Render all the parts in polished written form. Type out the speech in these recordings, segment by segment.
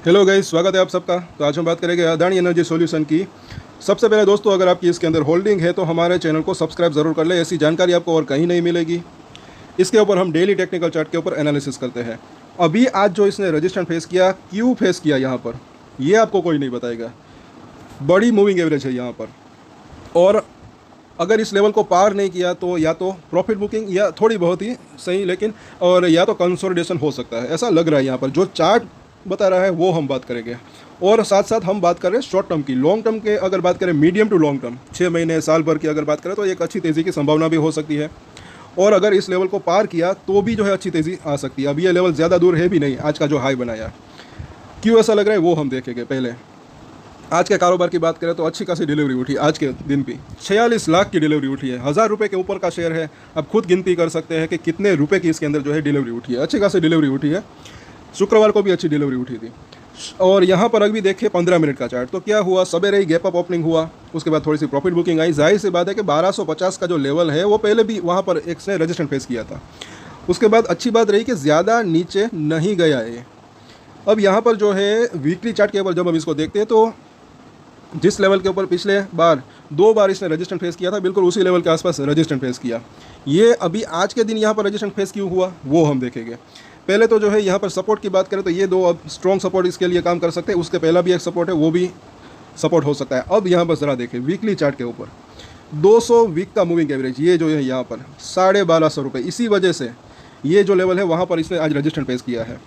Hello guys, स्वागत है आप सबका। तो आज हम बात करेंगे अदानी एनर्जी सॉल्यूशन की। सबसे पहले दोस्तों, अगर आपकी इसके अंदर होल्डिंग है तो हमारे चैनल को सब्सक्राइब ज़रूर कर ले। ऐसी जानकारी आपको और कहीं नहीं मिलेगी। इसके ऊपर हम डेली टेक्निकल चार्ट के ऊपर एनालिसिस करते हैं। अभी आज जो इसने रजिस्टेंस फेस किया, क्यों फेस किया यहाँ पर, ये आपको कोई नहीं बताएगा। बड़ी मूविंग एवरेज है यहाँ पर, और अगर इस लेवल को पार नहीं किया तो या तो प्रॉफिट बुकिंग या थोड़ी बहुत ही सही, लेकिन और या तो कंसोलिडेशन हो सकता है, ऐसा लग रहा है यहाँ पर। जो चार्ट बता रहा है वो हम बात करेंगे, और साथ साथ हम बात कर रहे हैं शॉर्ट टर्म की। लॉन्ग टर्म के अगर बात करें, मीडियम टू लॉन्ग टर्म 6 महीने साल भर की अगर बात करें, तो एक अच्छी तेज़ी की संभावना भी हो सकती है। और अगर इस लेवल को पार किया तो भी जो है अच्छी तेज़ी आ सकती है। अब ये लेवल ज़्यादा दूर है भी नहीं, आज का जो हाई बनाया। क्यों ऐसा लग रहा है वो हम देखेंगे। पहले आज के कारोबार की बात करें तो अच्छी खासी डिलीवरी उठी। आज के दिन भी 46 लाख की डिलीवरी उठी है। 1000 रुपये के ऊपर का शेयर है। अब खुद गिनती कर सकते हैं कि कितने रुपए की इसके अंदर जो है डिलीवरी उठी है। अच्छी खासी डिलीवरी उठी है। शुक्रवार को भी अच्छी डिलीवरी उठी थी। और यहाँ पर अभी देखिए 15 मिनट का चार्ट, तो क्या हुआ, सवेरे ही गैप अप ओपनिंग हुआ, उसके बाद थोड़ी सी प्रॉफिट बुकिंग आई। जाहिर सी बात है कि 1250 का जो लेवल है वो पहले भी वहाँ पर एक से रजिस्टेंस फेस किया था। उसके बाद अच्छी बात रही कि ज़्यादा नीचे नहीं गया है। अब यहाँ पर जो है वीकली चार्ट के ऊपर जब हम इसको देखते हैं तो जिस लेवल के ऊपर पिछले बार 2 बार इसने रजिस्टेंस फेस किया था, बिल्कुल उसी लेवल के आसपास रजिस्टेंस फेस किया। ये अभी आज के दिन यहाँ पर रजिस्टेंस फेस क्यों हुआ वो हम देखेंगे। पहले तो जो है यहाँ पर सपोर्ट की बात करें तो ये 2 अब स्ट्रॉन्ग सपोर्ट इसके लिए काम कर सकते हैं। उसके पहला भी एक सपोर्ट है, वो भी सपोर्ट हो सकता है। अब यहाँ पर ज़रा देखें वीकली चार्ट के ऊपर 200 वीक का मूविंग एवरेज, ये जो है यहाँ पर 1250 रुपये। इसी वजह से ये जो लेवल है वहाँ पर इसने आज रजिस्टेंस फेस किया है।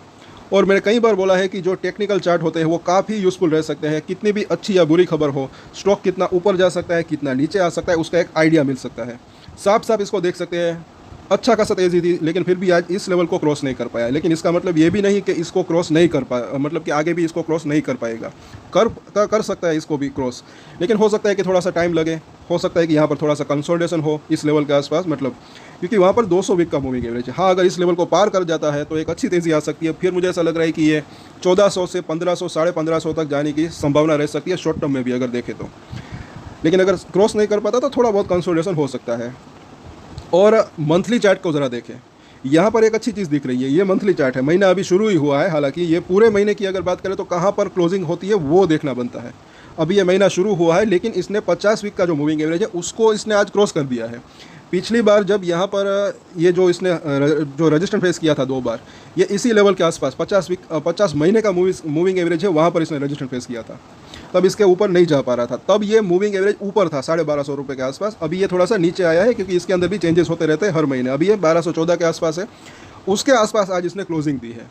और मैंने कई बार बोला है कि जो टेक्निकल चार्ट होते हैं वो काफ़ी यूज़फुल रह सकते हैं। कितनी भी अच्छी या बुरी खबर हो, स्टॉक कितना ऊपर जा सकता है, कितना नीचे आ सकता है, उसका एक आइडिया मिल सकता है। साफ साफ इसको देख सकते हैं। अच्छा खासा तेज़ी थी, लेकिन फिर भी आज इस लेवल को क्रॉस नहीं कर पाया। लेकिन इसका मतलब ये भी नहीं कि इसको क्रॉस नहीं कर पाया, मतलब कि आगे भी इसको क्रॉस नहीं कर पाएगा। कर सकता है इसको भी क्रॉस, लेकिन हो सकता है कि थोड़ा सा टाइम लगे। हो सकता है कि यहाँ पर थोड़ा सा कंसोलिडेशन हो इस लेवल के आसपास, मतलब क्योंकि वहाँ पर 200 वीक का मूविंग एवरेज है। हाँ, अगर इस लेवल को पार कर जाता है तो एक अच्छी तेज़ी आ सकती है। फिर मुझे ऐसा लग रहा है कि ये 1400 से 1500, 1550 तक जाने की संभावना रह सकती है शॉर्ट टर्म में भी अगर देखें तो। लेकिन अगर क्रॉस नहीं कर पाता तो थोड़ा बहुत कंसोलिडेशन हो सकता है। और मंथली चार्ट को ज़रा देखें, यहाँ पर एक अच्छी चीज़ दिख रही है। ये मंथली चार्ट है, महीना अभी शुरू ही हुआ है। हालांकि ये पूरे महीने की अगर बात करें तो कहाँ पर क्लोजिंग होती है वो देखना बनता है। अभी ये महीना शुरू हुआ है, लेकिन इसने 50 वीक का जो मूविंग एवरेज है उसको इसने आज क्रॉस कर दिया है। पिछली बार जब यहाँ पर ये जो इसने जो रजिस्टेंस फेस किया था 2 बार, ये इसी लेवल के आसपास 50 महीने का मूविंग एवरेज है, वहाँ पर इसने रजिस्टेंस फेस किया था। तब इसके ऊपर नहीं जा पा रहा था। तब ये मूविंग एवरेज ऊपर था 1250 रुपये के आसपास। अभी ये थोड़ा सा नीचे आया है क्योंकि इसके अंदर भी चेंजेस होते रहते हैं हर महीने। अभी ये 1214 के आसपास है, उसके आसपास आज इसने क्लोजिंग दी है।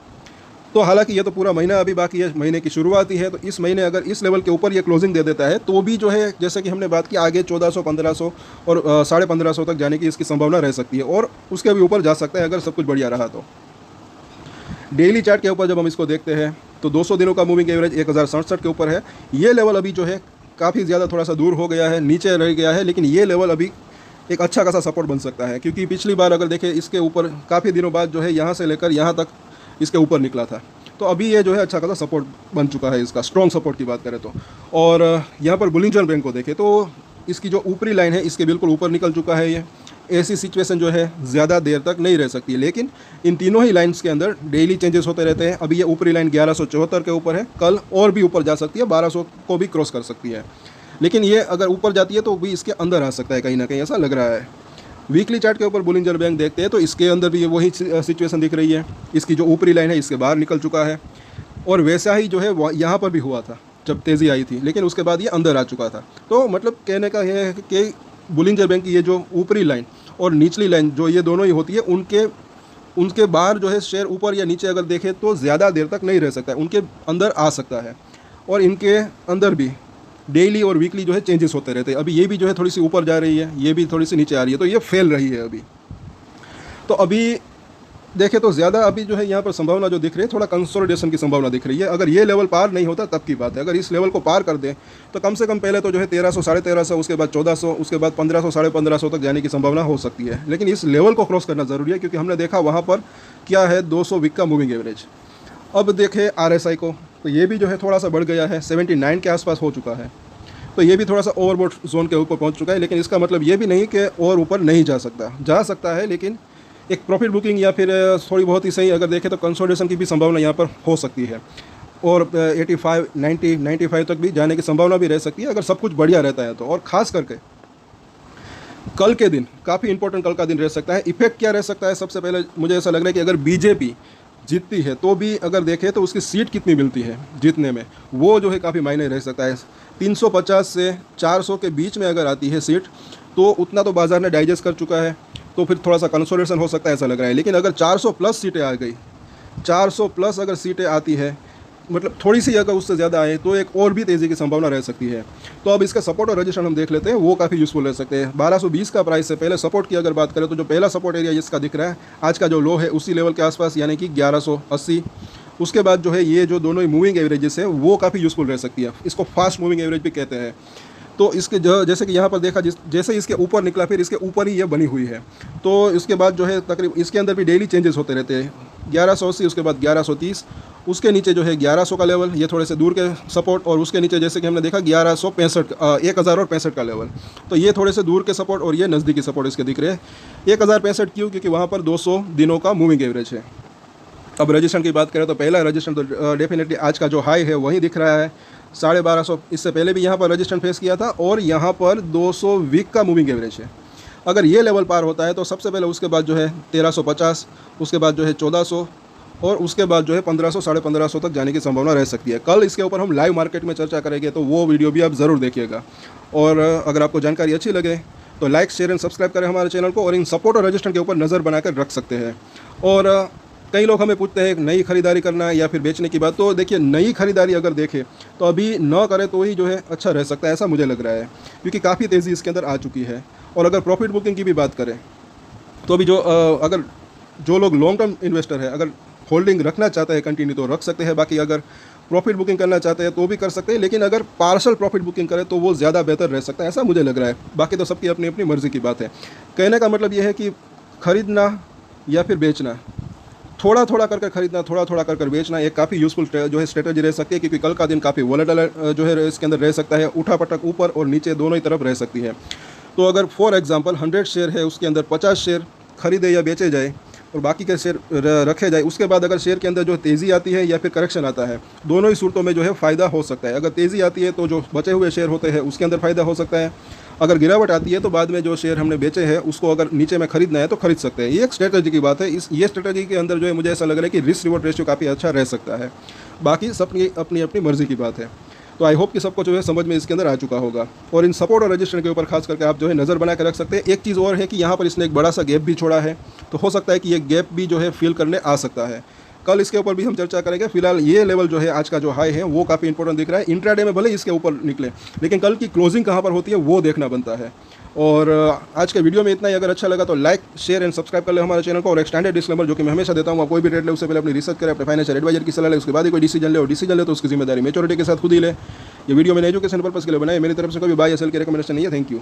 तो हालांकि ये तो पूरा महीना अभी बाकी है, महीने की शुरुआत ही है। तो इस महीने अगर इस लेवल के ऊपर ये क्लोजिंग दे देता है तो भी जो है, जैसे कि हमने बात की, आगे 1400, 1500 और 1550 तक जाने की इसकी संभावना रह सकती है, और उसके भी ऊपर जा सकता है अगर सब कुछ बढ़िया रहा तो। डेली चार्ट के ऊपर जब हम इसको देखते हैं तो 200 दिनों का मूविंग एवरेज 1067 के ऊपर है। ये लेवल अभी जो है काफ़ी ज़्यादा थोड़ा सा दूर हो गया है, नीचे रह गया है, लेकिन ये लेवल अभी एक अच्छा खासा सपोर्ट बन सकता है। क्योंकि पिछली बार अगर देखें इसके ऊपर काफ़ी दिनों बाद जो है यहाँ से लेकर यहाँ तक इसके ऊपर निकला था। तो अभी ये जो है अच्छा खासा सपोर्ट बन चुका है इसका, स्ट्रॉन्ग सपोर्ट की बात करें तो। और यहाँ पर बुलिंजर बैंक को देखें तो इसकी जो ऊपरी लाइन है इसके बिल्कुल ऊपर निकल चुका है। ये ऐसी सिचुएशन जो है ज़्यादा देर तक नहीं रह सकती है, लेकिन इन तीनों ही लाइंस के अंदर डेली चेंजेस होते रहते हैं। अभी ये ऊपरी लाइन 1174 के ऊपर है, कल और भी ऊपर जा सकती है, 1200 को भी क्रॉस कर सकती है। लेकिन ये अगर ऊपर जाती है तो भी इसके अंदर आ सकता है कहीं ना कहीं, ऐसा लग रहा है। वीकली चार्ट के ऊपर बुलिंजर बैंक देखते हैं तो इसके अंदर भी वही सिचुएशन दिख रही है। इसकी जो ऊपरी लाइन है इसके बाहर निकल चुका है, और वैसा ही जो है यहाँ पर भी हुआ था जब तेज़ी आई थी, लेकिन उसके बाद ये अंदर आ चुका था। तो मतलब कहने का यह है कि बुलिंजर बैंक की ये जो ऊपरी लाइन और निचली लाइन जो ये दोनों ही होती है, उनके बाहर जो है शेयर ऊपर या नीचे अगर देखें तो ज़्यादा देर तक नहीं रह सकता है, उनके अंदर आ सकता है। और इनके अंदर भी डेली और वीकली जो है चेंजेस होते रहते हैं। अभी ये भी जो है थोड़ी सी ऊपर जा रही है, ये भी थोड़ी सी नीचे आ रही है, तो ये फैल रही है अभी। तो अभी देखें तो ज़्यादा अभी जो है यहाँ पर संभावना जो दिख रही है, थोड़ा कंसोलिडेशन की संभावना दिख रही है। अगर ये लेवल पार नहीं होता तब की बात है। अगर इस लेवल को पार कर दें तो कम से कम पहले तो जो है 1300, 1350, उसके बाद 1400, उसके बाद 1500, 1550 तक जाने की संभावना हो सकती है। लेकिन इस लेवल को क्रॉस करना ज़रूरी है, क्योंकि हमने देखा वहाँ पर क्या है 200 वीक का मूविंग एवरेज। अब देखें RSI को, तो ये भी जो है थोड़ा सा बढ़ गया है, 79 के आसपास हो चुका है। तो ये भी थोड़ा सा ओवरबॉट जोन के ऊपर पहुँच चुका है। लेकिन इसका मतलब ये भी नहीं कि और ऊपर नहीं जा सकता है, लेकिन एक प्रॉफिट बुकिंग या फिर थोड़ी बहुत ही सही अगर देखें तो कंसोलिडेशन की भी संभावना यहाँ पर हो सकती है। और 85, 90, 95 तक भी जाने की संभावना भी रह सकती है अगर सब कुछ बढ़िया रहता है तो। और ख़ास करके कल के दिन काफ़ी इंपॉर्टेंट कल का दिन रह सकता है। इफेक्ट क्या रह सकता है, सबसे पहले मुझे ऐसा लग रहा है कि अगर बीजेपी जीतती है तो भी अगर देखें तो उसकी सीट कितनी मिलती है जीतने में, वो जो है काफ़ी मायने रह सकता है। 350 से 400 के बीच में अगर आती है सीट तो उतना तो बाज़ार ने डाइजेस्ट कर चुका है, तो फिर थोड़ा सा कंसोलिडेशन हो सकता है ऐसा लग रहा है। लेकिन अगर 400 प्लस सीटें आ गई, 400 प्लस अगर सीटें आती है, मतलब थोड़ी सी अगर उससे ज़्यादा आए तो एक और भी तेज़ी की संभावना रह सकती है। तो अब इसका सपोर्ट और रजिस्ट्रेशन हम देख लेते हैं, वो काफ़ी यूज़फुल रह सकते हैं। 1220 का प्राइस से पहले सपोर्ट की अगर बात करें तो जो पहला सपोर्ट एरिया जिसका दिख रहा है आज का जो लो है उसी लेवल के आसपास, यानी कि 1180। उसके बाद जो है ये जो दोनों ही मूविंग एवरेजेस है वो काफ़ी यूज़फुल रह सकती है, इसको फास्ट मूविंग एवरेज भी कहते हैं। तो इसके जैसे कि यहाँ पर देखा जैसे इसके ऊपर निकला फिर इसके ऊपर ही ये बनी हुई है, तो इसके बाद जो है तकरीबन इसके अंदर भी डेली चेंजेस होते रहते हैं। 1180, उसके बाद 1130, उसके नीचे जो है 1100 का लेवल, ये थोड़े से दूर के सपोर्ट, और उसके नीचे जैसे कि हमने देखा 1165 1065 का लेवल, तो ये थोड़े से दूर के सपोर्ट और ये नज़दीकी सपोर्ट इसके दिख रहे हैं। 1065 क्यों, क्योंकि वहाँ पर 200 दिनों का मूविंग एवरेज है। अब रजिस्ट्रेशन की बात करें तो पहला रजिस्ट्रेशन तो डेफिनेटली आज का जो हाई है वही दिख रहा है 1250। इससे पहले भी यहाँ पर रजिस्ट्रेशन फेस किया था और यहाँ पर 200 वीक का मूविंग एवरेज है। अगर ये लेवल पार होता है तो सबसे पहले उसके बाद जो है 1350, उसके बाद जो है 1400 और उसके बाद जो है 1500 1550 तक जाने की संभावना रह सकती है। कल इसके ऊपर हम लाइव मार्केट में चर्चा करेंगे, तो वो वीडियो भी आप ज़रूर देखिएगा। और अगर आपको जानकारी अच्छी लगे तो लाइक, शेयर एंड सब्सक्राइब करें हमारे चैनल को, और इन सपोर्ट और रजिस्ट्रेशन के ऊपर नज़र बनाकर रख सकते हैं। और कई लोग हमें पूछते हैं नई खरीदारी करना या फिर बेचने की बात, तो देखिए नई खरीदारी अगर देखें तो अभी न करें तो ही जो है अच्छा रह सकता है, ऐसा मुझे लग रहा है, क्योंकि काफ़ी तेज़ी इसके अंदर आ चुकी है। और अगर प्रॉफिट बुकिंग की भी बात करें तो अभी अगर जो लोग लॉन्ग टर्म इन्वेस्टर है अगर होल्डिंग रखना चाहते हैं कंटिन्यू तो रख सकते हैं, बाकी अगर प्रॉफिट बुकिंग करना चाहते हैं तो भी कर सकते हैं, लेकिन अगर पार्शल प्रॉफिट बुकिंग करें तो वो ज़्यादा बेहतर रह सकता है, ऐसा मुझे लग रहा है। बाकी तो सबकी अपनी अपनी मर्ज़ी की बात है। कहने का मतलब ये है कि खरीदना या फिर बेचना, थोड़ा थोड़ा करके खरीदना, थोड़ा थोड़ा करके बेचना, एक काफ़ी यूज़फुल जो है स्ट्रेटजी रह सकती है, क्योंकि कल का दिन काफ़ी वोलेटाइल जो है इसके अंदर रह सकता है, उठा पटक ऊपर और नीचे दोनों ही तरफ रह सकती है। तो अगर फॉर एग्जांपल 100 शेयर है, उसके अंदर 50 शेयर खरीदे या बेचे जाए और बाकी के शेयर रखे जाए, उसके बाद अगर शेयर के अंदर जो तेज़ी आती है या फिर करेक्शन आता है, दोनों ही सूरतों में जो है फ़ायदा हो सकता है। अगर तेज़ी आती है तो जो बचे हुए शेयर होते हैं उसके अंदर फ़ायदा हो सकता है, अगर गिरावट आती है तो बाद में जो शेयर हमने बेचे हैं उसको अगर नीचे में खरीदना है तो खरीद सकते हैं। ये एक स्ट्रेटजी की बात है। ये स्ट्रेटजी के अंदर जो है मुझे ऐसा लग रहा है कि रिस्क रिवॉर्ड रेशियो काफ़ी अच्छा रह सकता है। बाकी सबकी अपनी अपनी मर्ज़ी की बात है। तो आई होप कि सबको जो है समझ में इसके अंदर आ चुका होगा। और इन सपोर्ट और रजिस्ट्रेशन के ऊपर खास करके आप जो है नज़र बना कर रख सकते हैं। एक चीज़ और है कि यहाँ पर इसने एक बड़ा सा गैप भी छोड़ा है, तो हो सकता है कि ये गैप भी जो है फिल करने आ सकता है। कल इसके ऊपर भी हम चर्चा करेंगे। फिलहाल ये लेवल जो है आज का जो हाई है वो काफ़ी इंपॉर्टेंट दिख रहा है। इंट्राडे में भले इसके ऊपर निकले, लेकिन कल की क्लोजिंग कहाँ पर होती है वो देखना बनता है। और आज के वीडियो में इतना ही। अगर अच्छा लगा तो लाइक, शेयर एंड सब्सक्राइब कर ले हमारे चैनल को। और एक स्टैंडर्ड डिस्क्लेमर जो कि मैं हमेशा देता हूँ, आप कोई भी ट्रेड ले उससे पहले अपनी रिसर्च करें, अपने फाइनेंशियल एडवाइजर की सलाह ले, उसके बाद ही कोई डिसीजन ले, और डिसीजन ले तो उसकी जिम्मेदारी मैच्योरिटी के साथ खुद ही ले। ये वीडियो मैंने एजुकेशन पर्पस के लिए बनाया, मेरी तरफ से कोई बाय या सेल की रिकमेंडेशन नहीं है। Thank you.